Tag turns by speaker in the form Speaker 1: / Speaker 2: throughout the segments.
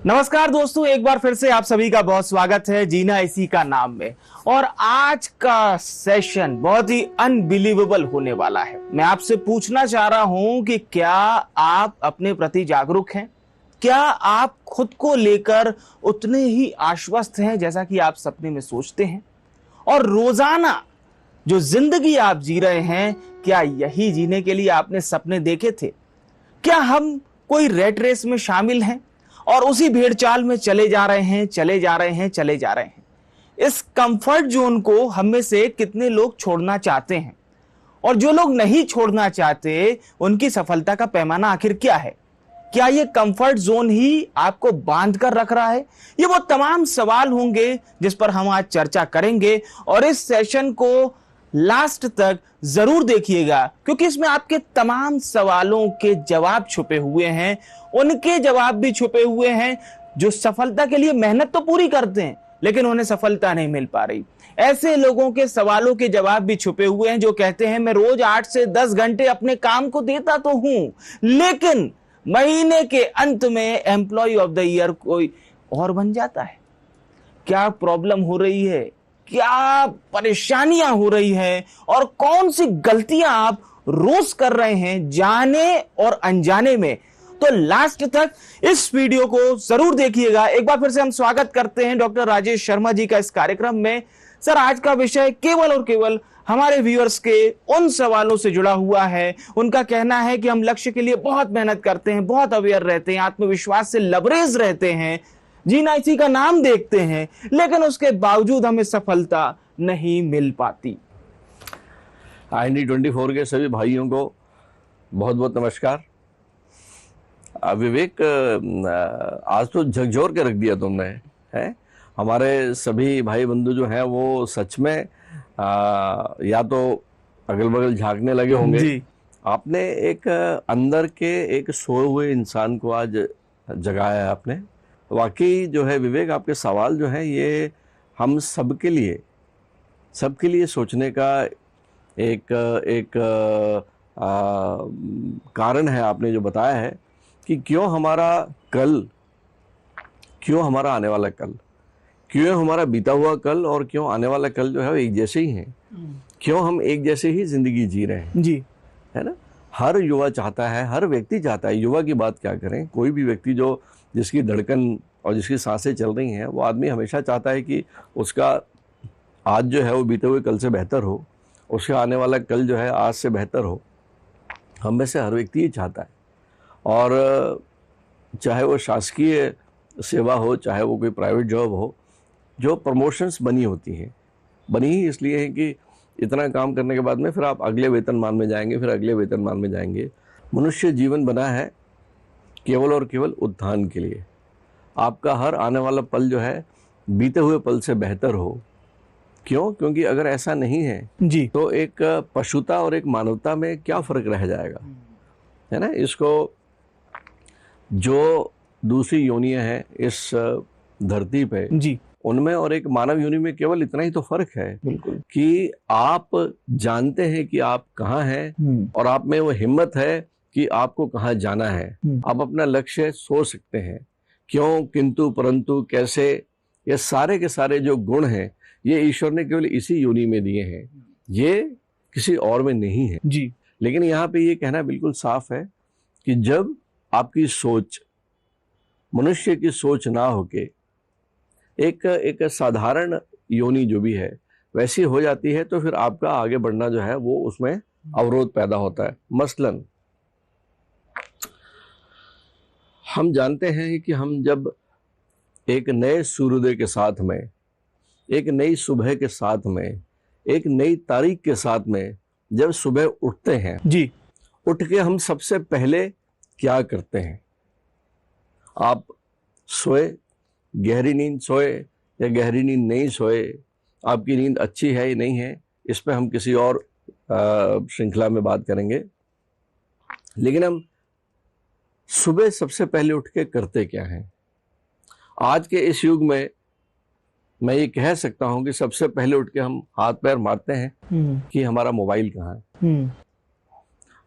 Speaker 1: नमस्कार दोस्तों, एक बार फिर से आप सभी का बहुत स्वागत है जीना इसी का नाम में। और आज का सेशन बहुत ही अनबिलीवेबल होने वाला है। मैं आपसे पूछना चाह रहा हूं कि क्या आप अपने प्रति जागरूक हैं? क्या आप खुद को लेकर उतने ही आश्वस्त हैं जैसा कि आप सपने में सोचते हैं? और रोजाना जो जिंदगी आप जी रहे हैं, क्या यही जीने के लिए आपने सपने देखे थे? क्या हम कोई रेट रेस में शामिल हैं और उसी भेड़चाल में चले जा रहे हैं? इस कंफर्ट जोन को हम में से कितने लोग छोड़ना चाहते हैं? और जो लोग नहीं छोड़ना चाहते, उनकी सफलता का पैमाना आखिर क्या है? क्या ये कंफर्ट जोन ही आपको बांध कर रख रहा है? ये वो तमाम सवाल होंगे जिस पर हम आज चर्चा करेंगे। और इस सेशन को लास्ट तक जरूर देखिएगा, क्योंकि इसमें आपके तमाम सवालों के जवाब छुपे हुए हैं। उनके जवाब भी छुपे हुए हैं जो सफलता के लिए मेहनत तो पूरी करते हैं, लेकिन उन्हें सफलता नहीं मिल पा रही। ऐसे लोगों के सवालों के जवाब भी छुपे हुए हैं जो कहते हैं मैं रोज 8 से 10 घंटे अपने काम को देता तो हूं, लेकिन महीने के अंत में एम्प्लॉय ऑफ द ईयर कोई और बन जाता है। क्या प्रॉब्लम हो रही है? क्या परेशानियां हो रही हैं? और कौन सी गलतियां आप रोज कर रहे हैं जाने और अनजाने में? तो लास्ट तक इस वीडियो को जरूर देखिएगा। एक बार फिर से हम स्वागत करते हैं डॉक्टर राजेश शर्मा जी का इस कार्यक्रम में। सर, आज का विषय केवल और केवल हमारे व्यूअर्स के उन सवालों से जुड़ा हुआ है। उनका कहना है कि हम लक्ष्य के लिए बहुत मेहनत करते हैं, बहुत अवेयर रहते हैं, आत्मविश्वास से लबरेज रहते हैं, जीना इसी का नाम देखते हैं, लेकिन उसके बावजूद हमें सफलता नहीं मिल पाती।
Speaker 2: IND 24 के सभी भाइयों को बहुत बहुत नमस्कार। विवेक, आज तो झकझोर के रख दिया तुमने है। हमारे सभी भाई बंधु जो हैं वो सच में या तो अगल बगल झांकने लगे होंगे जी। आपने एक अंदर के एक सोए हुए इंसान को आज जगाया है आपने। वाकई जो है विवेक, आपके सवाल जो है ये हम सबके लिए सोचने का एक कारण है। आपने जो बताया है कि क्यों हमारा आने वाला कल, क्यों हमारा बीता हुआ कल और क्यों आने वाला कल जो है वो एक जैसे ही हैं। क्यों हम एक जैसे ही जिंदगी जी रहे हैं जी, है ना। हर युवा चाहता है, हर व्यक्ति चाहता है, युवा की बात क्या करें, कोई भी व्यक्ति जिसकी धड़कन और जिसकी सांसें चल रही हैं, वो आदमी हमेशा चाहता है कि उसका आज जो है वो बीते हुए कल से बेहतर हो, उसका आने वाला कल जो है आज से बेहतर हो। हम में से हर व्यक्ति ये चाहता है। और चाहे वो शासकीय सेवा हो, चाहे वो कोई प्राइवेट जॉब हो, जो प्रमोशंस बनी होती हैं, बनी ही इसलिए है कि इतना काम करने के बाद में फिर आप अगले वेतनमान में जाएंगे, फिर अगले वेतनमान में जाएंगे। मनुष्य जीवन बना है केवल और केवल उत्थान के लिए। आपका हर आने वाला पल जो है बीते हुए पल से बेहतर हो। क्यों? क्योंकि अगर ऐसा नहीं है जी, तो एक पशुता और एक मानवता में क्या फर्क रह जाएगा, है ना। इसको जो दूसरी योनियां हैं इस धरती पे जी, उनमें और एक मानव योनि में केवल इतना ही तो फर्क है बिल्कुल, कि आप जानते हैं कि आप कहाँ हैं और आप में वो हिम्मत है कि आपको कहाँ जाना है। आप अपना लक्ष्य सोच सकते हैं। क्यों, किंतु, परंतु, कैसे, ये सारे के सारे जो गुण हैं ये ईश्वर ने केवल इसी योनि में दिए हैं, ये किसी और में नहीं है जी। लेकिन यहाँ पे ये कहना बिल्कुल साफ है कि जब आपकी सोच मनुष्य की सोच ना होके एक साधारण योनि जो भी है वैसी हो जाती है, तो फिर आपका आगे बढ़ना जो है वो उसमें अवरोध पैदा होता है। मसलन हम जानते हैं कि हम जब एक नए सूर्योदय के साथ में, एक नई सुबह के साथ में, एक नई तारीख के साथ में जब सुबह उठते हैं जी, उठ के हम सबसे पहले क्या करते हैं? आप सोए, गहरी नींद सोए या गहरी नींद नहीं सोए, आपकी नींद अच्छी है या नहीं है, इस पे हम किसी और श्रृंखला में बात करेंगे। लेकिन हम सुबह सबसे पहले उठ के करते क्या हैं? आज के इस युग में मैं ये कह सकता हूं कि सबसे पहले उठ के हम हाथ पैर मारते हैं कि हमारा मोबाइल कहाँ है।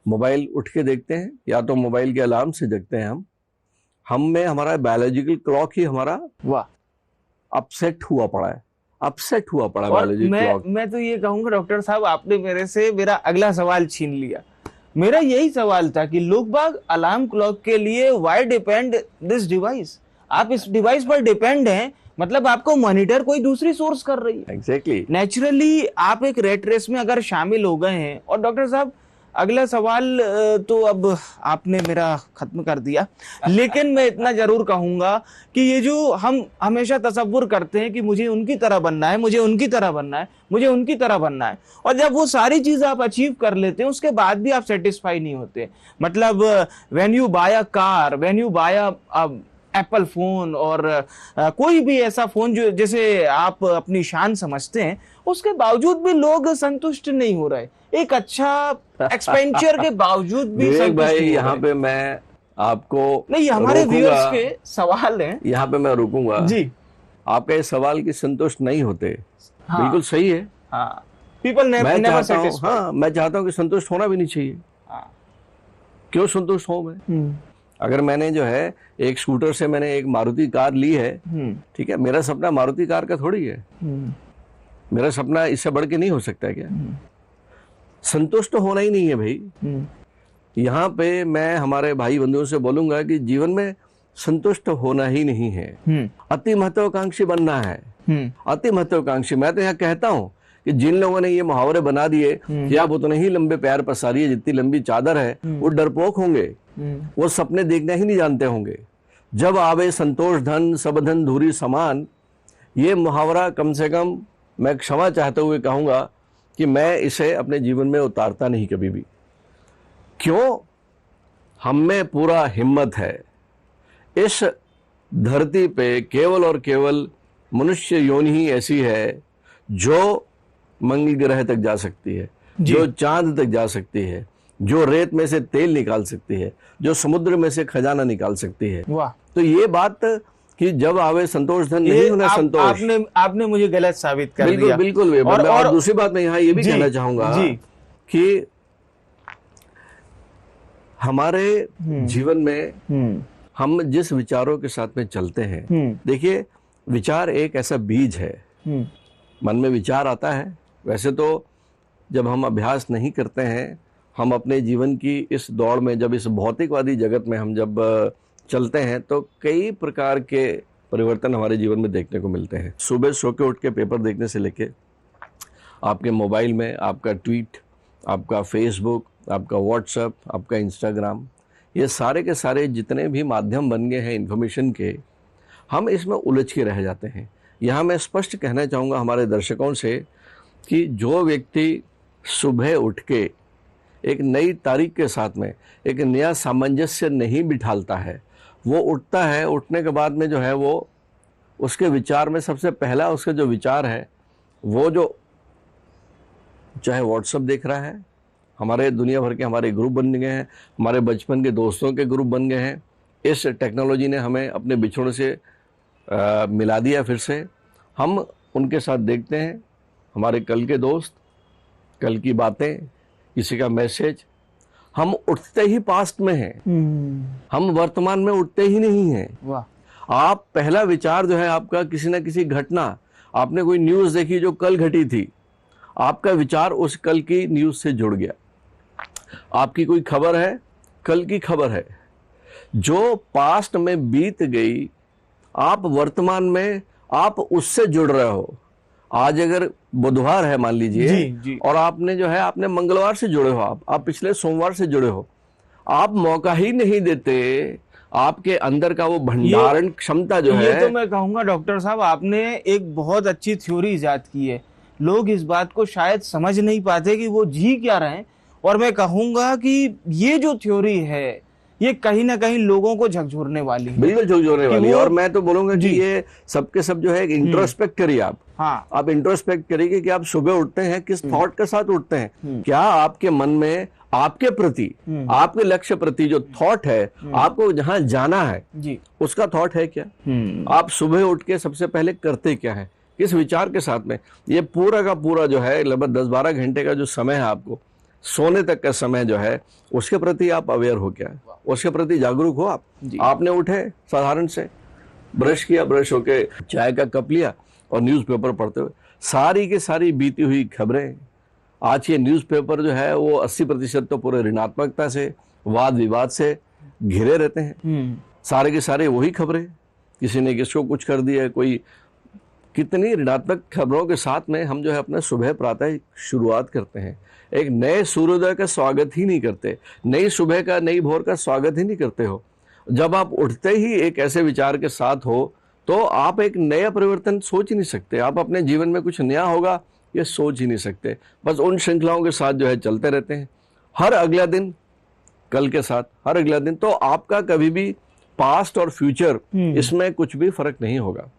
Speaker 2: मोबाइल उठ के देखते हैं, या तो मोबाइल के अलार्म से जगते हैं हम में हमारा बायोलॉजिकल क्लॉक ही हमारा अपसेट हुआ पड़ा है, बायोलॉजिकल क्लॉक।
Speaker 1: मैं तो ये कहूंगा डॉक्टर साहब, आपने मेरे से मेरा अगला सवाल छीन लिया। मेरा यही सवाल था कि लोग बाग अलार्म क्लॉक के लिए व्हाई डिपेंड दिस डिवाइस? आप इस डिवाइस पर डिपेंड हैं, मतलब आपको मॉनिटर कोई दूसरी सोर्स कर रही है।
Speaker 2: एग्जैक्टली।
Speaker 1: नेचुरली आप एक रेट रेस में अगर शामिल हो गए हैं। और डॉक्टर साहब अगला सवाल तो अब आपने मेरा खत्म कर दिया, लेकिन मैं इतना जरूर कहूंगा कि ये जो हम हमेशा तसव्वुर करते हैं कि मुझे उनकी तरह बनना है, मुझे उनकी तरह बनना है, मुझे उनकी तरह बनना है, और जब वो सारी चीज आप अचीव कर लेते हैं उसके बाद भी आप सेटिस्फाई नहीं होते। मतलब when you buy a car, when you buy a Apple phone, और कोई भी ऐसा फोन जो जैसे आप अपनी शान समझते हैं, उसके बावजूद भी लोग संतुष्ट नहीं हो रहे। एक अच्छा एक्सपेंडिचर के बावजूद भी संतुष्ट
Speaker 2: भाई,
Speaker 1: नहीं हो
Speaker 2: यहाँ
Speaker 1: रहे।
Speaker 2: पे मैं आपको
Speaker 1: नहीं, ये हमारे व्यूअर्स के सवाल हैं।
Speaker 2: यहाँ पे मैं रुकूंगा
Speaker 1: जी।
Speaker 2: आपका इस सवाल की संतुष्ट नहीं होते।
Speaker 1: हाँ,
Speaker 2: बिल्कुल सही है।
Speaker 1: हाँ, पीपल नेवर सेटिस्फाइड।
Speaker 2: हाँ, मैं चाहता हूँ कि संतुष्ट होना भी नहीं चाहिए।
Speaker 1: हाँ।
Speaker 2: क्यों संतुष्ट हूं मैं? अगर मैंने जो है एक स्कूटर से मैंने एक मारुति कार ली है, ठीक है, मेरा सपना मारुति कार का थोड़ी है। मेरा सपना इससे बढ़ के नहीं हो सकता क्या? संतुष्ट होना ही नहीं है भाई। यहाँ पे मैं हमारे भाई बंधुओं से बोलूंगा कि जीवन में संतुष्ट होना ही नहीं है, अति महत्वाकांक्षी बनना है। अति महत्वाकांक्षी। मैं तो यहाँ कहता हूँ कि जिन लोगों ने ये मुहावरे बना दिए कि आप उतने ही लंबे पैर पसारिए जितनी लंबी चादर है, वो डरपोक होंगे, वो सपने देखना ही नहीं जानते होंगे। जब आवे संतोष धन सब धन धूरी समान, ये मुहावरा कम से कम मैं क्षमा चाहते हुए कहूंगा कि मैं इसे अपने जीवन में उतारता नहीं कभी भी। क्यों? हम में पूरा हिम्मत है। इस धरती पे केवल और केवल मनुष्य योनि ही ऐसी है जो मंगल ग्रह तक जा सकती है, जो चांद तक जा सकती है, जो रेत में से तेल निकाल सकती है, जो समुद्र में से खजाना निकाल सकती है। वाह। तो ये बात कि जब आवे संतोष धन नहीं होना संतोष,
Speaker 1: आपने मुझे गलत साबित कर दिया।
Speaker 2: बिल्कुल। और दूसरी बात मैं यहाँ ये भी कहना चाहूंगा कि हमारे जीवन में हम जिस विचारों के साथ में चलते हैं, देखिए विचार एक ऐसा बीज है। मन में विचार आता है। वैसे तो जब हम अभ्यास नहीं करते हैं, हम अपने जीवन की इस दौड़ में, जब इस भौतिकवादी जगत में हम जब चलते हैं, तो कई प्रकार के परिवर्तन हमारे जीवन में देखने को मिलते हैं। सुबह सो के उठ के पेपर देखने से लेके आपके मोबाइल में आपका ट्वीट, आपका फेसबुक, आपका व्हाट्सएप, आपका इंस्टाग्राम, ये सारे के सारे जितने भी माध्यम बन गए हैं इन्फॉर्मेशन के, हम इसमें उलझ के रह जाते हैं। यहाँ मैं स्पष्ट कहना चाहूँगा हमारे दर्शकों से कि जो व्यक्ति सुबह उठ के एक नई तारीख के साथ में एक नया सामंजस्य नहीं बिठालता है, वो उठता है, उठने के बाद में जो है वो उसके विचार में सबसे पहला उसका जो विचार है वो जो चाहे व्हाट्सएप देख रहा है, हमारे दुनिया भर के हमारे ग्रुप बन गए हैं, हमारे बचपन के दोस्तों के ग्रुप बन गए हैं। इस टेक्नोलॉजी ने हमें अपने बिछड़ों से मिला दिया। फिर से हम उनके साथ देखते हैं हमारे कल के दोस्त, कल की बातें, किसी का मैसेज। हम उठते ही पास्ट में हैं, हम वर्तमान में उठते ही नहीं हैं। वाह। आप पहला विचार जो है आपका किसी न किसी घटना, आपने कोई न्यूज़ देखी जो कल घटी थी, आपका विचार उस कल की न्यूज़ से जुड़ गया। आपकी कोई खबर है, कल की खबर है जो पास्ट में बीत गई, आप वर्तमान में आप उससे जुड़ रहे हो। आज अगर बुधवार है मान लीजिए, और आपने जो है आपने मंगलवार से जुड़े हो, आप पिछले सोमवार से जुड़े हो, आप मौका ही नहीं देते आपके अंदर का वो भंडारण क्षमता जो है।
Speaker 1: ये तो मैं कहूंगा डॉक्टर साहब आपने एक बहुत अच्छी थ्योरी इजाद की है। लोग इस बात को शायद समझ नहीं पाते कि वो जी क्या रहे हैं, और मैं कहूंगा कि ये जो थ्योरी है ये कहीं ना कहीं लोगों को झकझोरने वाली है।
Speaker 2: बिल्कुल झकझोरने वाली है। और मैं तो बोलूंगा कि ये सबके सब जो है इंट्रोस्पेक्ट करिए आप। हाँ। आप इंट्रोस्पेक्ट करिए कि आप सुबह उठते हैं किस थॉट के साथ उठते हैं। क्या आपके मन में आपके प्रति, आपके लक्ष्य प्रति जो थॉट है, आपको जहां जाना है
Speaker 1: जी,
Speaker 2: उसका थॉट है क्या? आप सुबह उठ के सबसे पहले करते क्या है, किस विचार के साथ में? ये पूरा का पूरा जो है लगभग 10-12 घंटे का जो समय है, आपको सोने तक का समय जो है, उसके प्रति आप अवेयर हो क्या है, उसके प्रति जागरूक हो आप? आपने उठे साधारण से, ब्रश किया, ब्रश होके चाय का कप लिया और न्यूज़पेपर पढ़ते हुए सारी की सारी बीती हुई खबरें, आज के न्यूज़पेपर जो है वो 80% तो पूरे ऋणात्मकता से, वाद विवाद से घिरे रहते हैं। सारे के सारे वही खबरें, किसी ने किसको कुछ कर दिया है, कोई कितनी ऋणात्मक खबरों के साथ में हम जो है अपना सुबह प्रातः शुरुआत करते हैं। एक नए सूर्योदय का स्वागत ही नहीं करते, नई सुबह का, नई भोर का स्वागत ही नहीं करते हो। जब आप उठते ही एक ऐसे विचार के साथ हो तो आप एक नया परिवर्तन सोच ही नहीं सकते, आप अपने जीवन में कुछ नया होगा ये सोच ही नहीं सकते। बस उन श्रृंखलाओं के साथ जो है चलते रहते हैं, हर अगला दिन कल के साथ, हर अगला दिन। तो आपका कभी भी पास्ट और फ्यूचर इसमें कुछ भी फर्क नहीं होगा,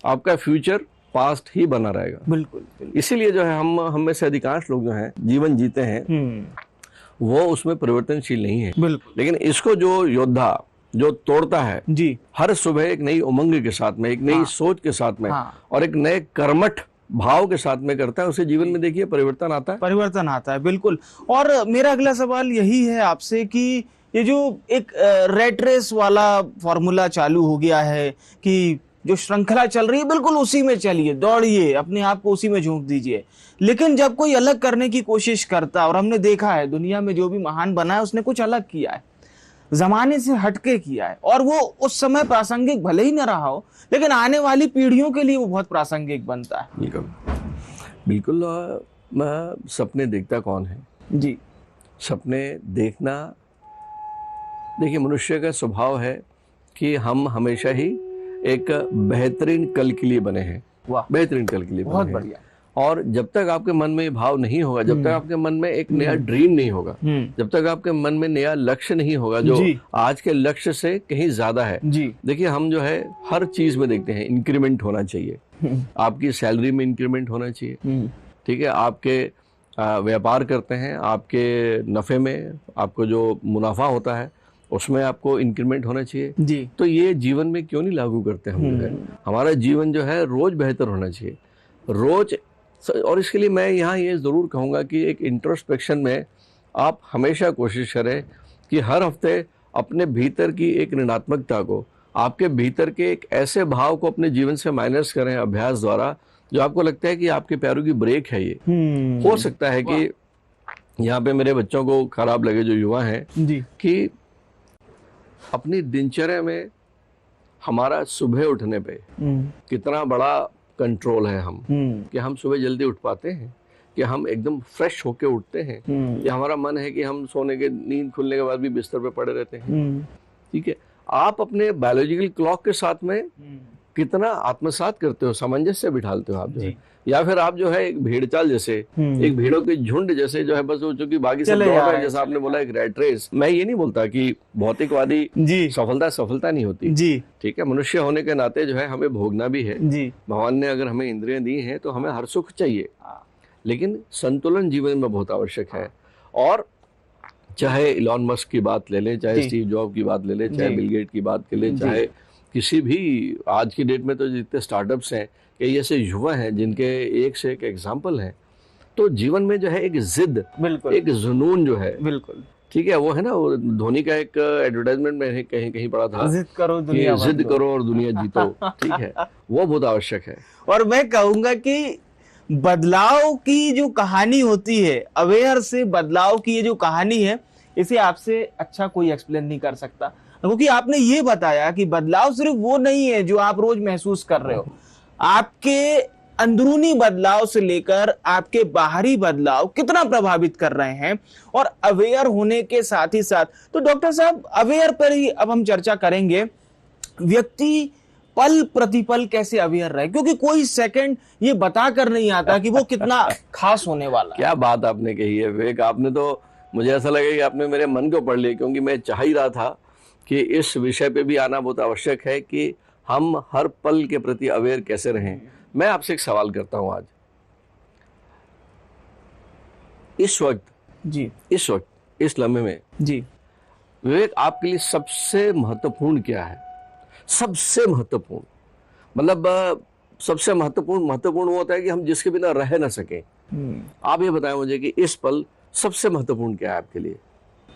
Speaker 2: आपका फ्यूचर पास्ट ही बना रहेगा।
Speaker 1: बिल्कुल।
Speaker 2: इसीलिए जो है हम में से अधिकांश लोग जो हैं जीवन जीते हैं वो उसमें परिवर्तनशील नहीं है।
Speaker 1: बिल्कुल।
Speaker 2: लेकिन इसको जो योद्धा जो तोड़ता है
Speaker 1: जी,
Speaker 2: हर सुबह एक नई उमंग के साथ में, एक नई सोच के साथ में और एक नए कर्मठ भाव के साथ में करता है, उसे जीवन में देखिए परिवर्तन आता है,
Speaker 1: परिवर्तन आता है। बिल्कुल। और मेरा अगला सवाल यही है आपसे कि ये जो एक रेट रेस वाला फॉर्मूला चालू हो गया है कि जो श्रृंखला चल रही है बिल्कुल उसी में चलिए, दौड़िए, अपने आप को उसी में झोंक दीजिए, लेकिन जब कोई अलग करने की कोशिश करता है, और हमने देखा है दुनिया में जो भी महान बना है उसने कुछ अलग किया है, जमाने से हटके किया है, और वो उस समय प्रासंगिक भले ही न रहा हो लेकिन आने वाली पीढ़ियों के लिए वो बहुत प्रासंगिक बनता है।
Speaker 2: बिल्कुल बिल्कुल। सपने देखता कौन है
Speaker 1: जी,
Speaker 2: सपने देखना, देखिए मनुष्य का स्वभाव है कि हम हमेशा ही एक बेहतरीन कल के लिए बने हैं।
Speaker 1: वाह,
Speaker 2: बेहतरीन कल के लिए
Speaker 1: बहुत
Speaker 2: बने हैं।
Speaker 1: बढ़िया।
Speaker 2: और जब तक आपके मन में ये भाव नहीं होगा, जब तक आपके मन में एक नया ड्रीम नहीं होगा, जब तक आपके मन में नया लक्ष्य नहीं होगा जो आज के लक्ष्य से कहीं ज्यादा है।
Speaker 1: जी,
Speaker 2: देखिए हम जो है हर चीज में देखते हैं इंक्रीमेंट होना चाहिए, आपकी सैलरी में इंक्रीमेंट होना चाहिए, ठीक है, आपके व्यापार करते हैं, आपके नफे में आपको जो मुनाफा होता है उसमें आपको इंक्रीमेंट होना चाहिए
Speaker 1: जी।
Speaker 2: तो ये जीवन में क्यों नहीं लागू करते हम जो है? हमारा जीवन जो है रोज बेहतर होना चाहिए, रोज। और इसके लिए मैं यहाँ ये जरूर कहूँगा कि एक इंट्रोस्पेक्शन में आप हमेशा कोशिश करें कि हर हफ्ते अपने भीतर की एक ऋणात्मकता को, आपके भीतर के एक ऐसे भाव को अपने जीवन से माइनस करें अभ्यास द्वारा जो आपको लगता है कि आपके पैरों की ब्रेक है। ये हो सकता है कि यहाँ पे मेरे बच्चों को खराब लगे, जो युवा हैं, कि अपनी दिनचर्या में हमारा सुबह उठने पे कितना बड़ा कंट्रोल है हम, कि हम सुबह जल्दी उठ पाते हैं, कि हम एकदम फ्रेश होके उठते हैं, कि हमारा मन है कि हम सोने के, नींद खुलने के बाद भी बिस्तर पे पड़े रहते हैं। ठीक है, आप अपने बायोलॉजिकल क्लॉक के साथ में कितना आत्मसात करते हो, सामंजस्य बिठालते हो आप जो है, या फिर आप जो है एक भेड़ चाल जैसे, एक भेड़ों के झुंड जैसे जो है बस वो चूंकि बाकी सब दौड़ रहे हैं, जैसा आपने बोला एक रैट रेस। मैं ये नहीं बोलता कि भौतिकवादी सफलता नहीं होती जी, ठीक है, मनुष्य होने के नाते जो है हमें भोगना भी है जी। भगवान ने अगर हमें इंद्रियां दी हैं तो हमें हर सुख चाहिए, लेकिन संतुलन जीवन में बहुत आवश्यक है। और चाहे इलॉन मस्क की बात ले लें, चाहे स्टीव जॉब की बात ले लें, चाहे बिल गेट की बात ले लें, चाहे किसी भी आज की डेट में तो जितने स्टार्टअप्स हैं, कई ऐसे युवा हैं जिनके एक से एक एग्जाम्पल हैं। तो जीवन में जो है एक जिद, एक जुनून जो है, बिल्कुल ठीक है, वो है ना, वो धोनी का एक एडवर्टाइजमेंट में कहीं पढ़ा था, जिद करो और दुनिया जीतो। ठीक है, वो बहुत आवश्यक है।
Speaker 1: और मैं कहूंगा कि बदलाव की जो कहानी होती है, अवेयर से बदलाव की ये जो कहानी है, इसे आपसे अच्छा कोई एक्सप्लेन नहीं कर सकता, क्योंकि आपने ये बताया कि बदलाव सिर्फ वो नहीं है जो आप रोज महसूस कर रहे हो, आपके अंदरूनी बदलाव से लेकर आपके बाहरी बदलाव कितना प्रभावित कर रहे हैं। और अवेयर होने के साथ ही साथ, तो डॉक्टर साहब अवेयर पर ही अब हम चर्चा करेंगे, व्यक्ति पल प्रतिपल कैसे अवेयर रहे, क्योंकि कोई सेकंड ये बता कर नहीं आता कि वो कितना खास होने वाला है।
Speaker 2: क्या बात आपने कही है विवेक, आपने तो मुझे ऐसा लगे कि आपने मेरे मन को पढ़ लिया, क्योंकि मैं चाह ही रहा था कि इस विषय पे भी आना बहुत आवश्यक है कि हम हर पल के प्रति अवेयर कैसे रहें। मैं आपसे एक सवाल करता हूं आज, इस वक्त इस लम्हे में
Speaker 1: जी
Speaker 2: विवेक आपके लिए सबसे महत्वपूर्ण क्या है? सबसे महत्वपूर्ण मतलब सबसे महत्वपूर्ण वो होता है कि हम जिसके बिना रह ना सकें। आप ये बताएं मुझे कि इस पल सबसे महत्वपूर्ण क्या है आपके लिए?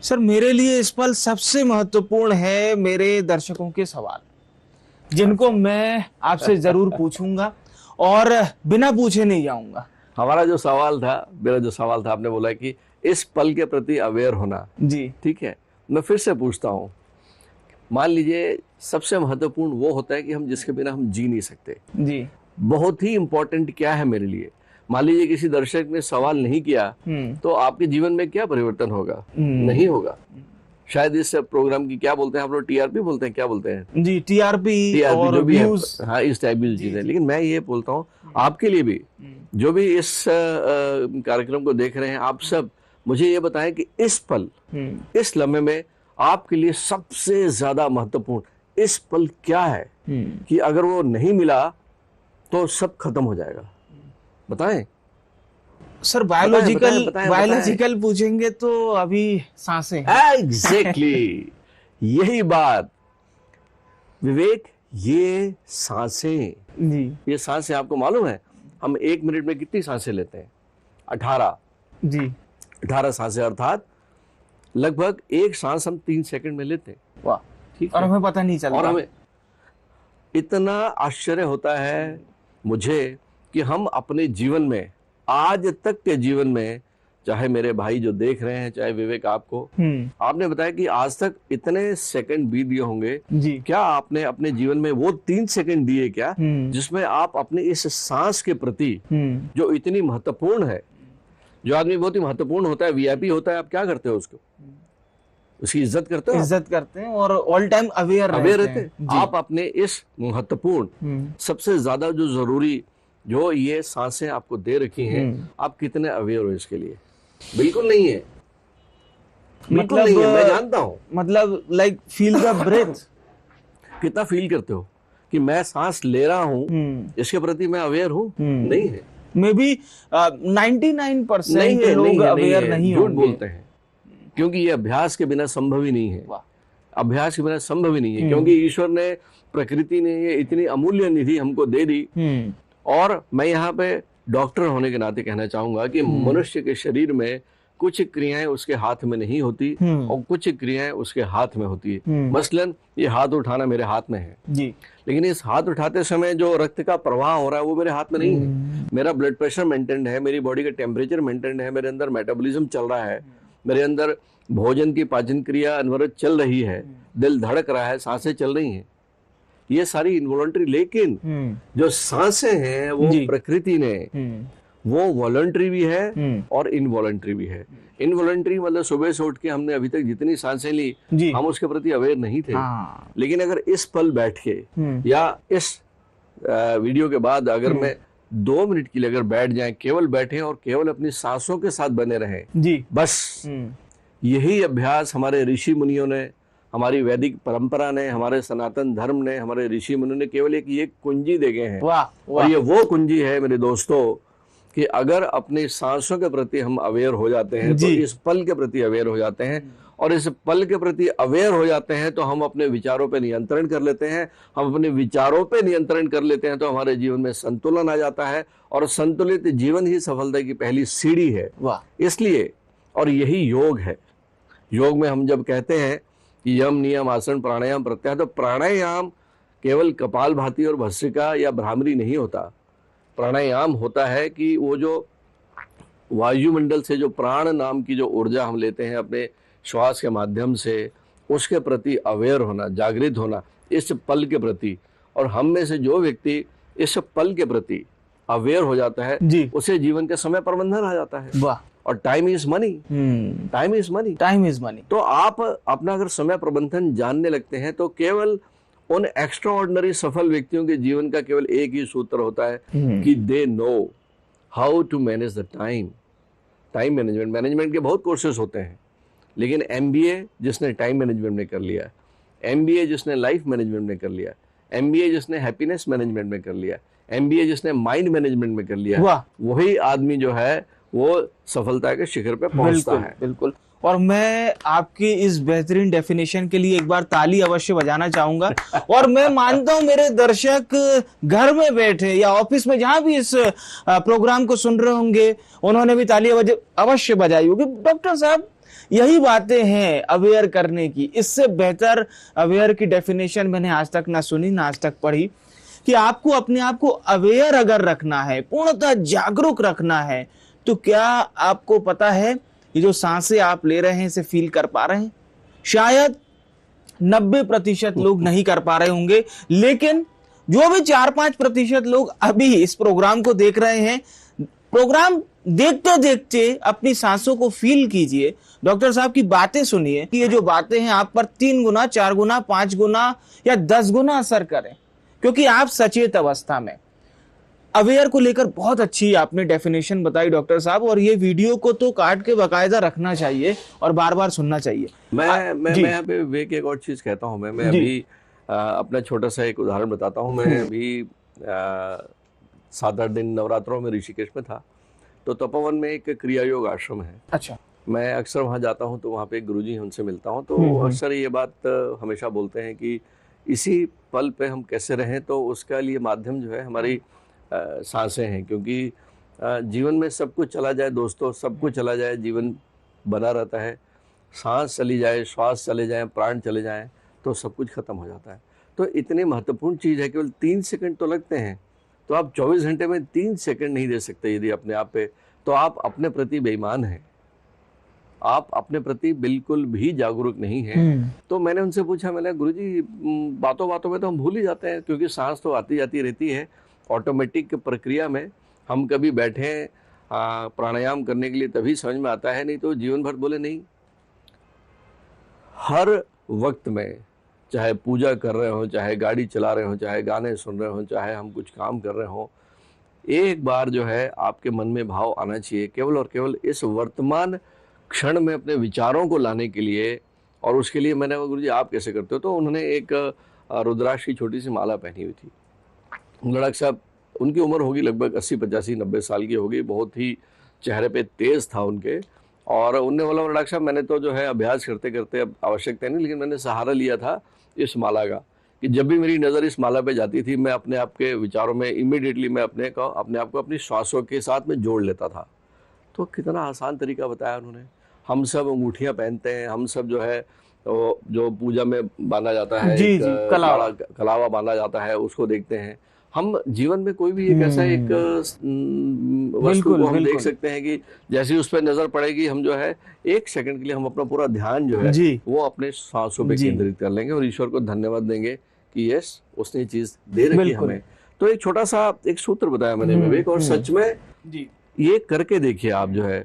Speaker 1: सर, मेरे लिए इस पल सबसे महत्वपूर्ण है मेरे दर्शकों के सवाल, जिनको मैं आपसे जरूर पूछूंगा और बिना पूछे नहीं जाऊंगा।
Speaker 2: मेरा जो सवाल था आपने बोला कि इस पल के प्रति अवेयर होना।
Speaker 1: जी
Speaker 2: ठीक है, मैं फिर से पूछता हूँ, मान लीजिए सबसे महत्वपूर्ण वो होता है कि हम जिसके बिना हम जी नहीं सकते।
Speaker 1: जी
Speaker 2: बहुत ही इंपॉर्टेंट क्या है मेरे लिए? मान लीजिए किसी दर्शक ने सवाल नहीं किया तो आपके जीवन में क्या परिवर्तन होगा? नहीं होगा। शायद इस प्रोग्राम की क्या बोलते हैं आप लोग, टीआरपी बोलते हैं, क्या बोलते हैं?
Speaker 1: जी, टीआरपी और
Speaker 2: जो भी है,
Speaker 1: व्यूज।
Speaker 2: हाँ, इस टाइप की चीजें। लेकिन मैं ये बोलता हूँ आपके लिए भी, जो भी इस कार्यक्रम को देख रहे हैं, आप सब मुझे ये बताएं कि इस पल, इस लम्हे में आपके लिए सबसे ज्यादा महत्वपूर्ण इस पल क्या है कि अगर वो नहीं मिला तो सब खत्म हो जाएगा? बताएं
Speaker 1: सर, बायोलॉजिकल पूछेंगे तो अभी सांसें।
Speaker 2: एग्जैक्टली यही बात विवेक, ये सांसें।
Speaker 1: जी
Speaker 2: ये सांसें आपको मालूम है हम 1 मिनट में कितनी सांसें लेते हैं? 18।
Speaker 1: जी
Speaker 2: 18 सांसें, अर्थात लगभग एक सांस हम 3 सेकंड में लेते हैं।
Speaker 1: वाह।
Speaker 2: ठीक
Speaker 1: और
Speaker 2: है,
Speaker 1: हमें पता नहीं चलता।
Speaker 2: और हमें इतना आश्चर्य होता है मुझे कि हम अपने जीवन में, आज तक के जीवन में, चाहे मेरे भाई जो देख रहे हैं, चाहे विवेक आपको, आपने बताया कि आज तक इतने सेकंड बीत दिए होंगे।
Speaker 1: जी
Speaker 2: क्या आपने अपने जीवन में वो 3 सेकंड दिए क्या जिसमें आप अपने इस सांस के प्रति जो इतनी महत्वपूर्ण है, जो आदमी बहुत ही महत्वपूर्ण होता है, वीआईपी होता है, आप क्या करते हो? उसकी इज्जत करते हो?
Speaker 1: इज्जत करते हैं और ऑल टाइम अवेयर रहते हैं।
Speaker 2: आप अपने इस महत्वपूर्ण, सबसे ज्यादा जो जरूरी, जो ये सांसें आपको दे रखी हैं, आप कितने अवेयर हो इसके लिए? बिल्कुल नहीं है, बिल्कुल नहीं है, मैं जानता हूं।
Speaker 1: मतलब लाइक फील द ब्रेथ।
Speaker 2: कितना फील करते हो कि मैं सांस ले रहा हूं, इसके प्रति मैं अवेयर हूं? नहीं है।
Speaker 1: मे बी 99% लोग अवेयर नहीं
Speaker 2: झूठ बोलते हैं, क्योंकि ये अभ्यास के बिना संभव ही नहीं है। अभ्यास के बिना संभव ही नहीं है, क्योंकि ईश्वर ने, प्रकृति ने ये इतनी अमूल्य निधि हमको दे दी। और मैं यहाँ पे डॉक्टर होने के नाते कहना चाहूंगा कि मनुष्य के शरीर में कुछ क्रियाएं उसके हाथ में नहीं होती और कुछ क्रियाएं उसके हाथ में होती है। मसलन ये हाथ उठाना मेरे हाथ में है जी, लेकिन इस हाथ उठाते समय जो रक्त का प्रवाह हो रहा है वो मेरे हाथ में नहीं है। मेरा ब्लड प्रेशर मेंटेन है, मेरी बॉडी का टेम्परेचर मेंटेन है, मेरे अंदर मेटाबॉलिज्म चल रहा है, मेरे अंदर भोजन की पाचन क्रिया अनवरत चल रही है, दिल धड़क रहा है, सांसें चल रही हैं, ये सारी इनवॉलंटरी। लेकिन जो सांसें हैं वो प्रकृति ने, वो वॉलंटरी भी है और इनवॉलंटरी भी है। इनवॉलंटरी मतलब सुबह से उठ के हमने अभी तक जितनी सांसें ली, हम उसके प्रति अवेयर नहीं थे। लेकिन अगर इस पल बैठ के या इस वीडियो के बाद अगर मैं 2 मिनट के लिए अगर बैठ जाएं, केवल बैठे और केवल अपनी सांसों के साथ बने रहें जी, बस यही अभ्यास हमारे ऋषि मुनियों ने, हमारी वैदिक परंपरा ने, हमारे सनातन धर्म ने, हमारे ऋषि मुनियों ने केवल एक ये कुंजी दे गए हैं। और ये वो कुंजी है मेरे दोस्तों कि अगर अपनी सांसों के प्रति हम अवेयर हो जाते हैं तो इस पल के प्रति अवेयर हो जाते हैं, और इस पल के प्रति अवेयर हो जाते हैं तो हम अपने विचारों पे नियंत्रण कर लेते हैं। हम अपने विचारों पे नियंत्रण कर लेते हैं तो हमारे जीवन में संतुलन आ जाता है, और संतुलित जीवन ही सफलता की पहली सीढ़ी है। इसलिए, और यही योग है। योग में हम जब कहते हैं कि यम, नियम, आसन, प्राणायाम, प्रत्याहार, तो प्राणायाम केवल कपालभाति और भस्त्रिका या भ्रामरी नहीं होता। प्राणायाम होता है कि वो जो वायुमंडल से जो प्राण नाम की जो ऊर्जा हम लेते हैं अपने श्वास के माध्यम से, उसके प्रति अवेयर होना, जागृत होना इस पल के प्रति। और हम में से जो व्यक्ति इस पल के प्रति अवेयर हो जाता है, उसे जीवन का समय प्रबंधन आ जाता है। वाह। और time is money, time is money, time is money. तो आप अपना अगर समय प्रबंधन जानने लगते हैं तो केवल उन एक्स्ट्रा ऑर्डिनरी सफल व्यक्तियों के जीवन का केवल एक ही सूत्र होता है कि they know how to manage the time. Time management के बहुत कोर्सेज होते हैं, लेकिन एमबीए जिसने टाइम मैनेजमेंट में कर लिया, एमबीए जिसने लाइफ मैनेजमेंट में कर लिया, एमबीए जिसने हैप्पीनेस मैनेजमेंट में कर लिया, एमबीए जिसने माइंड मैनेजमेंट में कर लिया, वही आदमी जो है वो सफलता के शिखर पे पहुंचता है। बिल्कुल।
Speaker 1: और मैं आपकी इस बेहतरीन डेफिनेशन के लिए एक बार ताली अवश्य बजाना चाहूंगा। और मैं मानता हूं मेरे दर्शक घर में बैठे या ऑफिस में जहां भी इस प्रोग्राम को सुन रहे होंगे, उन्होंने भी ताली अवश्य बजाई होगी। डॉक्टर साहब, यही बातें हैं अवेयर करने की। इससे बेहतर अवेयर की डेफिनेशन मैंने आज तक ना सुनी ना आज तक पढ़ी, कि आपको अपने आप को अवेयर अगर रखना है, पूर्णतः जागरूक रखना है, तो क्या आपको पता है ये जो सांसें आप ले रहे हैं इसे फील कर पा रहे हैं? शायद 90% लोग नहीं कर पा रहे होंगे, लेकिन जो भी 4-5% लोग अभी इस प्रोग्राम को देख रहे हैं, प्रोग्राम देखते देखते अपनी सांसों को फील कीजिए, डॉक्टर साहब की बातें सुनिए कि ये जो बातें हैं आप पर 3 गुना, 4 गुना, 5 गुना या 10 गुना असर करें, क्योंकि आप सचेत अवस्था में। अवेयर को लेकर बहुत अच्छी आपने डेफिनेशन बताई डॉक्टर साहब, और ये वीडियो को तो काट के बाकायदा रखना चाहिए और बार बार सुनना चाहिए।
Speaker 2: मैं यहाँ पे विवेक एक और चीज कहता हूँ। मैं अभी अपना छोटा सा एक उदाहरण बताता हूँ। मैं अभी 7-8 दिन नवरात्रों में ऋषिकेश में था, तो तपोवन में एक क्रिया योग आश्रम है।
Speaker 1: अच्छा।
Speaker 2: मैं अक्सर वहाँ जाता हूँ, तो वहाँ पे एक गुरुजी हैं, उनसे मिलता हूँ, तो अक्सर ये बात हमेशा बोलते हैं कि इसी पल पे हम कैसे रहें, तो उसका लिए माध्यम जो है हमारी सांसें हैं। क्योंकि जीवन में सब कुछ चला जाए दोस्तों, सब कुछ चला जाए, जीवन बना रहता है। सांस चली जाए, श्वास चले जाए, प्राण चले जाएं, तो सब कुछ खत्म हो जाता है। तो इतनी महत्वपूर्ण चीज़ है, केवल 3 सेकंड तो लगते हैं, तो आप 24 घंटे में 3 सेकंड नहीं दे सकते यदि अपने आप पे, तो आप अपने प्रति बेईमान हैं, आप अपने प्रति बिल्कुल भी जागरूक नहीं हैं। तो मैंने उनसे पूछा, मैंने गुरुजी बातों बातों में तो हम भूल ही जाते हैं, क्योंकि सांस तो आती जाती रहती है ऑटोमेटिक प्रक्रिया में। हम कभी बैठे प्राणायाम करने के लिए तभी समझ में आता है, नहीं तो जीवन भर बोले नहीं। हर वक्त में, चाहे पूजा कर रहे हो, चाहे गाड़ी चला रहे हो, चाहे गाने सुन रहे हो, चाहे हम कुछ काम कर रहे हो, एक बार जो है आपके मन में भाव आना चाहिए, केवल और केवल इस वर्तमान क्षण में अपने विचारों को लाने के लिए। और उसके लिए मैंने कहा, गुरुजी आप कैसे करते हो? तो उन्होंने एक रुद्राक्ष की छोटी सी माला पहनी हुई थी। लड़क साहब, उनकी उम्र होगी लगभग 80, 85, 90 साल की होगी, बहुत ही चेहरे पे तेज था उनके। और उनने बोला, लड़क साहब मैंने तो जो है अभ्यास करते करते, अब आवश्यकता नहीं, लेकिन मैंने सहारा लिया था इस माला का, कि जब भी मेरी नज़र इस माला पे जाती थी, मैं अपने आप के विचारों में इमीडिएटली मैं अपने आप को अपनी श्वासों के साथ में जोड़ लेता था। तो कितना आसान तरीका बताया उन्होंने। हम सब अंगूठियाँ पहनते हैं, हम सब जो है तो जो पूजा में बांधा जाता है, कलावा बांधा जाता है, उसको देखते हैं। हम जीवन में कोई भी एक ऐसा एक वस्तु को हम देख सकते हैं कि जैसे उस पर नजर पड़ेगी, हम जो है 1 सेकंड के लिए हम अपना पूरा ध्यान जो है वो अपने सांसों पे केंद्रित कर लेंगे और ईश्वर को धन्यवाद देंगे कि यस, उसने चीज दे रखी हमें। तो एक छोटा सा एक सूत्र बताया मैंने विवेक, और सच में ये करके देखिए आप जो है,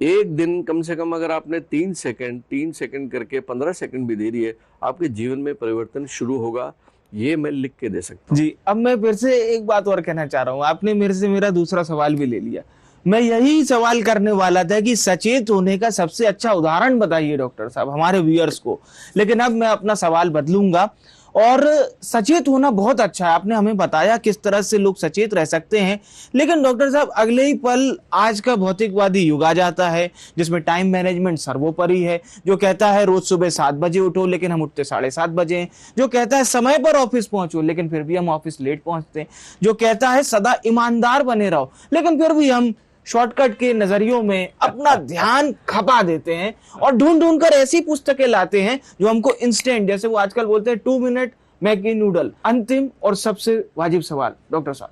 Speaker 2: एक दिन कम से कम अगर आपने 3 सेकंड करके 15 सेकंड भी दे दिए, आपके जीवन में परिवर्तन शुरू होगा। ये मैं लिख के दे सकता हूँ। जी,
Speaker 1: अब मैं फिर से एक बात और कहना चाह रहा हूँ। आपने मेरे से मेरा दूसरा सवाल भी ले लिया। मैं यही सवाल करने वाला था कि सचेत होने का सबसे अच्छा उदाहरण बताइए डॉक्टर साहब हमारे व्यूअर्स को, लेकिन अब मैं अपना सवाल बदलूंगा। और सचेत होना बहुत अच्छा है, आपने हमें बताया किस तरह से लोग सचेत रह सकते हैं, लेकिन डॉक्टर साहब अगले ही पल आज का भौतिकवादी युग आ जाता है जिसमें टाइम मैनेजमेंट सर्वोपरि है, जो कहता है रोज सुबह 7 बजे उठो लेकिन हम उठते 7:30 बजे, जो कहता है समय पर ऑफिस पहुंचो लेकिन फिर भी हम ऑफिस लेट पहुंचते हैं, जो कहता है सदा ईमानदार बने रहो लेकिन फिर भी हम शॉर्टकट के नजरियों में अपना ध्यान खपा देते हैं और ढूंढ ढूंढ कर ऐसी पुस्तकें लाते हैं जो हमको इंस्टेंट, जैसे वो आजकल बोलते हैं 2 मिनट मैगी नूडल। अंतिम और सबसे वाजिब सवाल डॉक्टर साहब,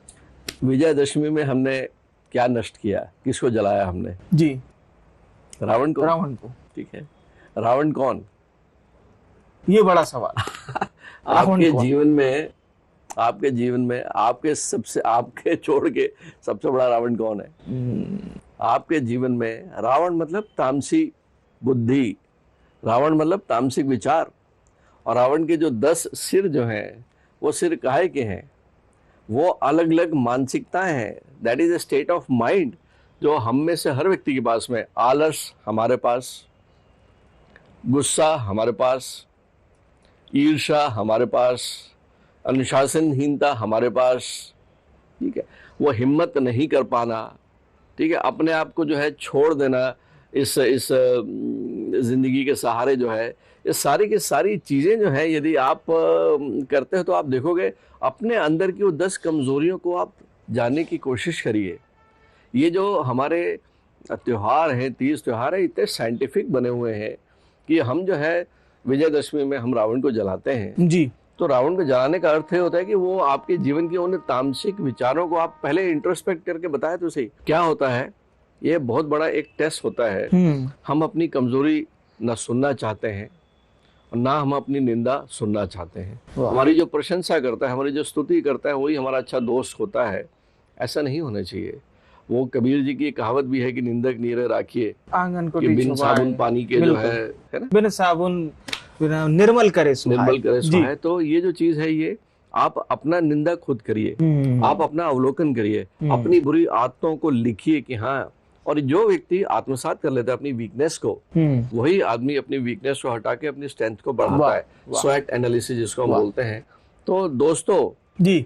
Speaker 2: विजयदशमी में हमने क्या नष्ट किया, किसको जलाया हमने?
Speaker 1: जी,
Speaker 2: रावण को।
Speaker 1: रावण को, ठीक है।
Speaker 2: रावण कौन?
Speaker 1: ये बड़ा सवाल।
Speaker 2: आपके जीवन में आपके छोड़ के सबसे बड़ा रावण कौन है? आपके जीवन में रावण मतलब तामसी बुद्धि, रावण मतलब तामसिक विचार। और रावण के जो 10 सिर जो हैं, वो सिर काहे के हैं? वो अलग अलग मानसिकताएं हैं। That is a state of mind जो हम में से हर व्यक्ति के पास में। आलस हमारे पास, गुस्सा हमारे पास, ईर्ष्या हमारे पास, अनुशासनहीनता हमारे पास, ठीक है। वो हिम्मत नहीं कर पाना, ठीक है, अपने आप को जो है छोड़ देना, इस जिंदगी के सहारे जो है, ये सारी की सारी चीजें जो है यदि आप करते हो तो आप देखोगे अपने अंदर की वो 10 कमजोरियों को आप जानने की कोशिश करिए। ये जो हमारे त्योहार हैं, 30 त्योहार है, इतने साइंटिफिक बने हुए हैं कि हम जो है विजयदशमी में हम रावण को जलाते हैं
Speaker 1: जी।
Speaker 2: तो रावण को जलाने का अर्थ ये होता है कि वो आपके जीवन के उन तामसिक विचारों को आप पहले इंट्रोस्पेक्ट करके बताए तो सही क्या होता है। ये बहुत बड़ा एक टेस्ट होता है। हम अपनी कमजोरी ना सुनना चाहते हैं और ना हम अपनी निंदा सुनना चाहते हैं। हमारी जो प्रशंसा करता है, हमारी जो स्तुति करता है, वही हमारा अच्छा दोस्त होता है। ऐसा नहीं होना चाहिए। वो कबीर जी की कहावत भी है कि निंदक नीरे राखिए
Speaker 1: आंगन को
Speaker 2: बिन साबुन पानी के, जो है ना,
Speaker 1: बिन साबुन निर्मल करे
Speaker 2: सुहाए। तो ये जो चीज है, ये आप अपना निंदा खुद करिए, आप अपना अवलोकन करिए, अपनी बुरी आदतों को लिखिए कि हाँ। और जो व्यक्ति आत्मसात कर लेता है अपनी वीकनेस को, वही आदमी अपनी वीकनेस को हटा के अपनी स्ट्रेंथ को बढ़ाता है। स्वॉट एनालिसिस जिसको हम बोलते हैं। तो दोस्तों जी,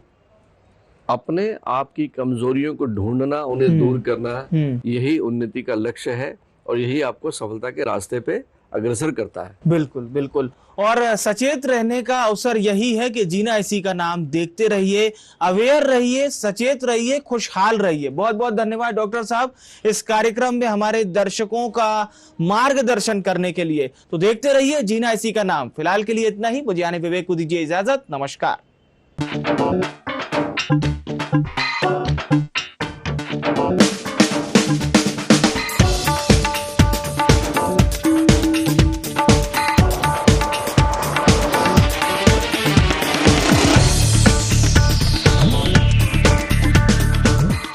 Speaker 2: अपने आप की कमजोरियों को ढूंढना, उन्हें दूर करना, यही उन्नति का लक्ष्य है और यही आपको सफलता के रास्ते पे अग्रसर करता है।
Speaker 1: बिल्कुल बिल्कुल। और सचेत रहने का अवसर यही है कि जीना इसी का नाम देखते रहिए, अवेयर रहिए, सचेत रहिए, खुशहाल रहिए। बहुत बहुत धन्यवाद डॉक्टर साहब इस कार्यक्रम में हमारे दर्शकों का मार्गदर्शन करने के लिए। तो देखते रहिए जीना इसी का नाम। फिलहाल के लिए इतना ही। मुझे आने विवेक को दीजिए इजाजत। नमस्कार।